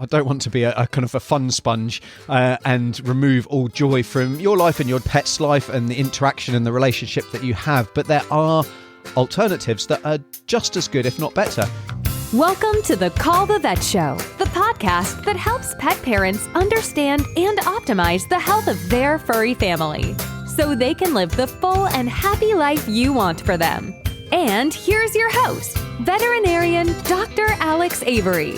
I don't want to be a kind of a fun sponge and remove all joy from your life and your pet's life and the interaction and the relationship that you have. But there are alternatives that are just as good, if not better. Welcome to the Call the Vet Show, the podcast that helps pet parents understand and optimize the health of their furry family so they can live the full and happy life you want for them. And here's your host, veterinarian Dr. Alex Avery.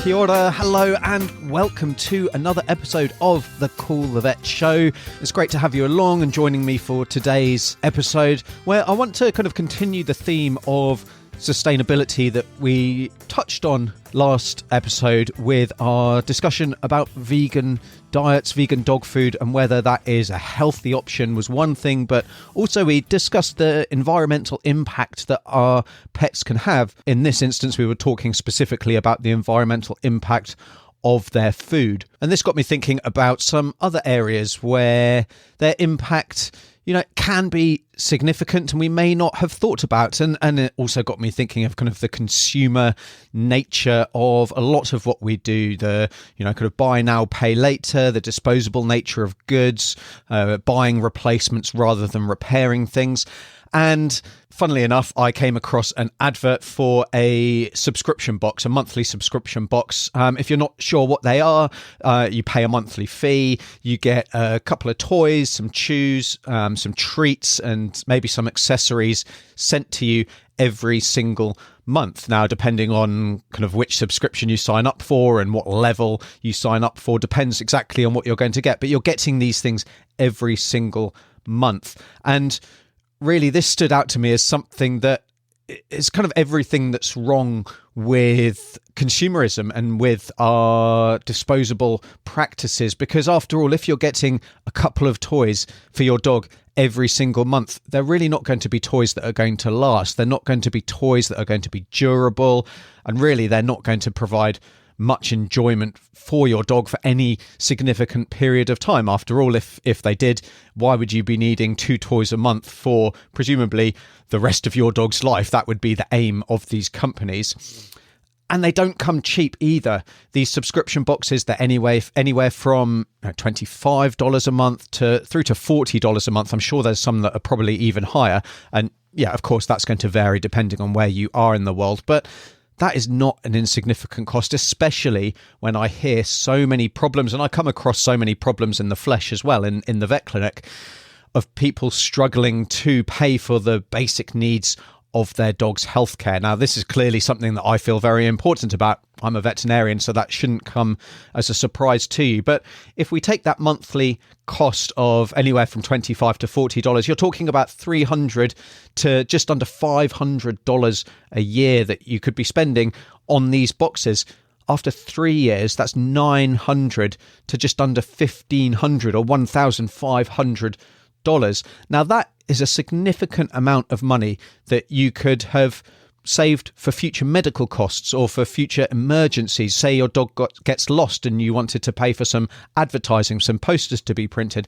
Kia ora, hello, and welcome to another episode of the Call the Vet Show. It's great to have you along and joining me for today's episode, where I want to kind of continue the theme of sustainability that we touched on last episode with our discussion about vegan diets, vegan dog food, and whether that is a healthy option was one thing, but also we discussed the environmental impact that our pets can have. In this instance, we were talking specifically about the environmental impact of their food. And this got me thinking about some other areas where their impact, can be significant and we may not have thought about. And it also got me thinking of kind of the consumer nature of a lot of what we do, the, kind of buy now, pay later, the disposable nature of goods, buying replacements rather than repairing things. And funnily enough, I came across an advert for a subscription box, a monthly subscription box. If you're not sure what they are, you pay a monthly fee. You get a couple of toys, some chews, some treats, and maybe some accessories sent to you every single month. Now, depending on kind of which subscription you sign up for and what level you sign up for, depends exactly on what you're going to get. But you're getting these things every single month. And really, this stood out to me as something that is kind of everything that's wrong with consumerism and with our disposable practices. Because after all, if you're getting a couple of toys for your dog every single month, they're really not going to be toys that are going to last. They're not going to be toys that are going to be durable. And really, they're not going to provide much enjoyment for your dog for any significant period of time. After all, if they did, why would you be needing 2 toys a month for presumably the rest of your dog's life? That would be the aim of these companies. And they don't come cheap either. These subscription boxes, they're anywhere from $25 a month through to $40 a month. I'm sure there's some that are probably even higher. And yeah, of course, that's going to vary depending on where you are in the world. But that is not an insignificant cost, especially when I hear so many problems, and I come across so many problems in the flesh as well, in the vet clinic, of people struggling to pay for the basic needs of their dog's healthcare. Now, this is clearly something that I feel very important about. I'm a veterinarian, so that shouldn't come as a surprise to you. But if we take that monthly cost of anywhere from $25 to $40, you're talking about $300 to just under $500 a year that you could be spending on these boxes. After 3 years, that's $900 to just under $1,500 or $1,500. Now, that is a significant amount of money that you could have saved for future medical costs or for future emergencies. Say your dog gets lost and you wanted to pay for some advertising, some posters to be printed.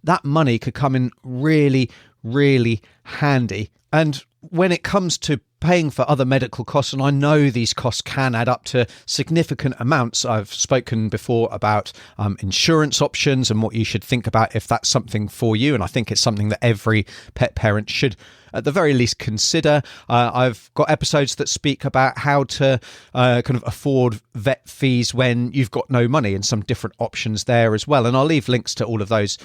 That money could come in really, really handy. And when it comes to paying for other medical costs, and I know these costs can add up to significant amounts. I've spoken before about insurance options and what you should think about if that's something for you. And I think it's something that every pet parent should at the very least consider. I've got episodes that speak about how to kind of afford vet fees when you've got no money, and some different options there as well. And I'll leave links to all of those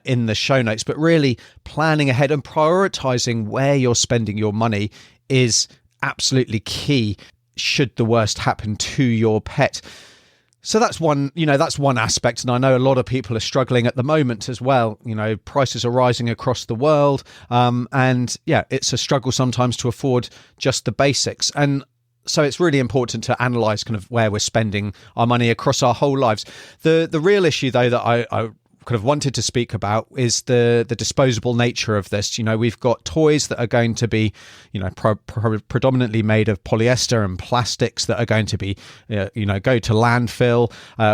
in the show notes. But really planning ahead and prioritizing where you're spending your money is absolutely key should the worst happen to your pet. So that's one aspect. And I know a lot of people are struggling at the moment as well. Prices are rising across the world. And yeah, it's a struggle sometimes to afford just the basics. And so it's really important to analyze kind of where we're spending our money across our whole lives. The real issue, though, that I kind of wanted to speak about is the disposable nature of this. We've got toys that are going to be, predominantly made of polyester and plastics that are going to be, go to landfill.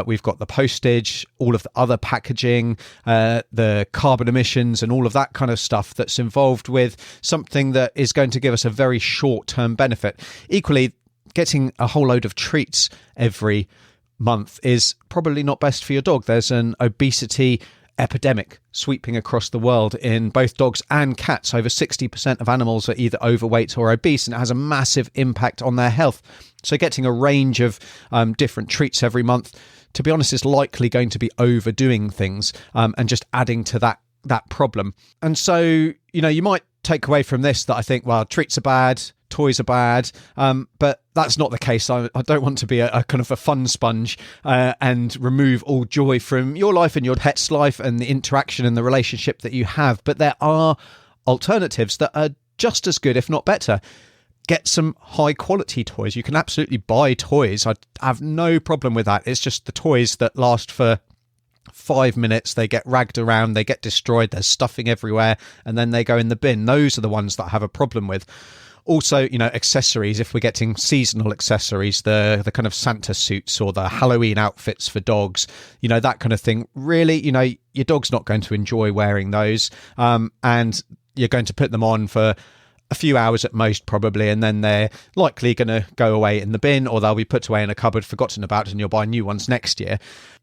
We've got the postage, all of the other packaging, the carbon emissions and all of that kind of stuff that's involved with something that is going to give us a very short-term benefit. Equally, getting a whole load of treats every month is probably not best for your dog. There's an obesity epidemic sweeping across the world in both dogs and cats. Over 60% of animals are either overweight or obese, and it has a massive impact on their health. So getting a range of different treats every month, to be honest, is likely going to be overdoing things and just adding to that problem. And so, you might take away from this that I think, well, treats are bad, toys are bad, but that's not the case. I don't want to be a kind of a fun sponge and remove all joy from your life and your pet's life and the interaction and the relationship that you have. But there are alternatives that are just as good, if not better. Get some high quality toys. You can absolutely buy toys. I have no problem with that. It's just the toys that last for 5 minutes, they get ragged around, they get destroyed, there's stuffing everywhere, and then they go in the bin. Those are the ones that I have a problem with. Also, accessories, if we're getting seasonal accessories, the kind of Santa suits or the Halloween outfits for dogs, that kind of thing, really, your dog's not going to enjoy wearing those, and you're going to put them on for a few hours at most, probably, and then they're likely going to go away in the bin, or they'll be put away in a cupboard, forgotten about, and you'll buy new ones next year.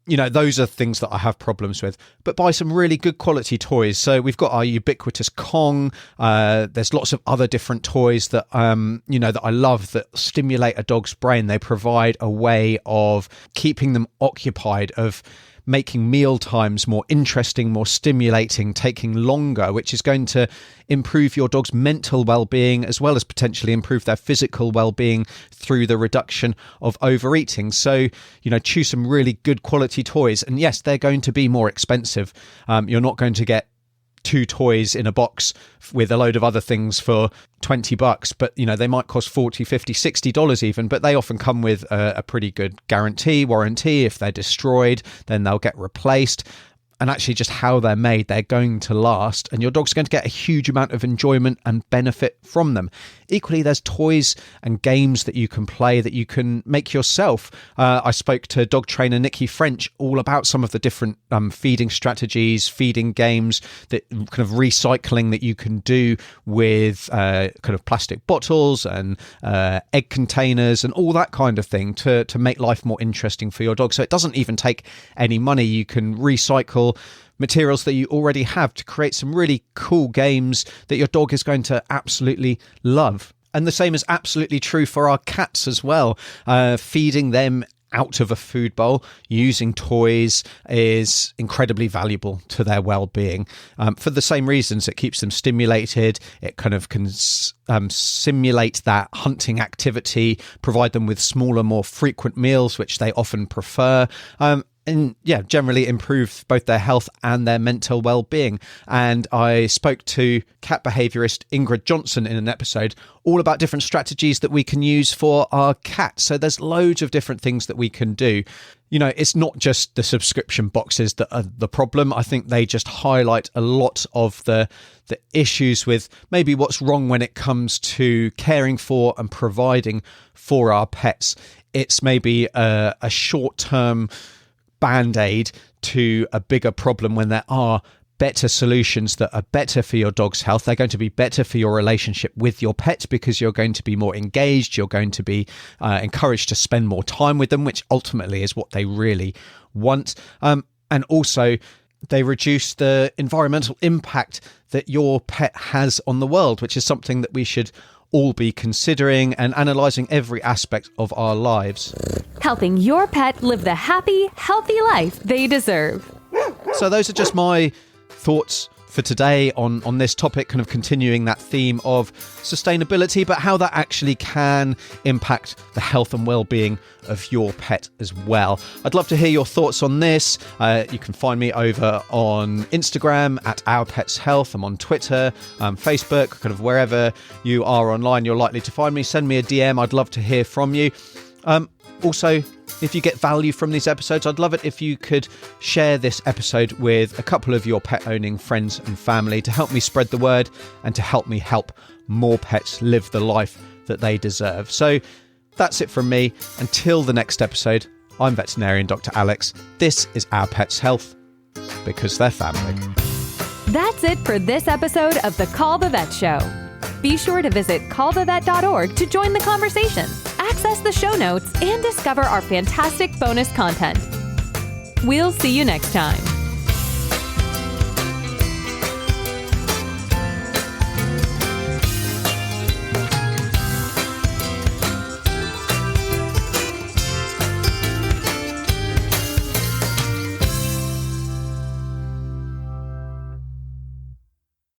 Those are things that I have problems with. But buy some really good quality toys. So we've got our ubiquitous Kong. There's lots of other different toys that that I love, that stimulate a dog's brain. They provide a way of keeping them occupied, of making meal times more interesting, more stimulating, taking longer, which is going to improve your dog's mental well-being as well as potentially improve their physical well-being through the reduction of overeating. So, choose some really good quality toys. And yes, they're going to be more expensive. You're not going to get 2 toys in a box with a load of other things for $20, but they might cost $40, $50, $60 even, but they often come with a pretty good warranty. If they're destroyed, then they'll get replaced. And actually just how they're made, they're going to last, and your dog's going to get a huge amount of enjoyment and benefit from them. Equally, there's toys and games that you can play that you can make yourself. I spoke to dog trainer Nikki French all about some of the different feeding strategies, feeding games, that kind of recycling that you can do with kind of plastic bottles and egg containers and all that kind of thing to make life more interesting for your dog. So it doesn't even take any money. You can recycle materials that you already have to create some really cool games that your dog is going to absolutely love. And the same is absolutely true for our cats as well. Feeding them out of a food bowl using toys is incredibly valuable to their well-being. For the same reasons, it keeps them stimulated. It kind of can simulate that hunting activity, provide them with smaller, more frequent meals, which they often prefer. And generally improve both their health and their mental well-being. And I spoke to cat behaviourist Ingrid Johnson in an episode all about different strategies that we can use for our cats. So there's loads of different things that we can do. It's not just the subscription boxes that are the problem. I think they just highlight a lot of the issues with maybe what's wrong when it comes to caring for and providing for our pets. It's maybe a short-term band-aid to a bigger problem when there are better solutions that are better for your dog's health. They're going to be better for your relationship with your pet because you're going to be more engaged. You're going to be encouraged to spend more time with them, which ultimately is what they really want. And also, they reduce the environmental impact that your pet has on the world, which is something that we should all be considering and analysing every aspect of our lives. Helping your pet live the happy, healthy life they deserve. So those are just my thoughts for today on this topic, kind of continuing that theme of sustainability, but how that actually can impact the health and well-being of your pet as well. I'd love to hear your thoughts on this. You can find me over on Instagram at Our Pets Health. I'm on Twitter, Facebook, kind of wherever you are online, you're likely to find me. Send me a DM. I'd love to hear from you. Also, if you get value from these episodes, I'd love it if you could share this episode with a couple of your pet-owning friends and family to help me spread the word and to help me help more pets live the life that they deserve. So that's it from me. Until the next episode, I'm veterinarian Dr. Alex. This is Our Pets Health, because they're family. That's it for this episode of the Call the Vet Show. Be sure to visit callthevet.org to join the conversation. access the show notes and discover our fantastic bonus content. We'll see you next time.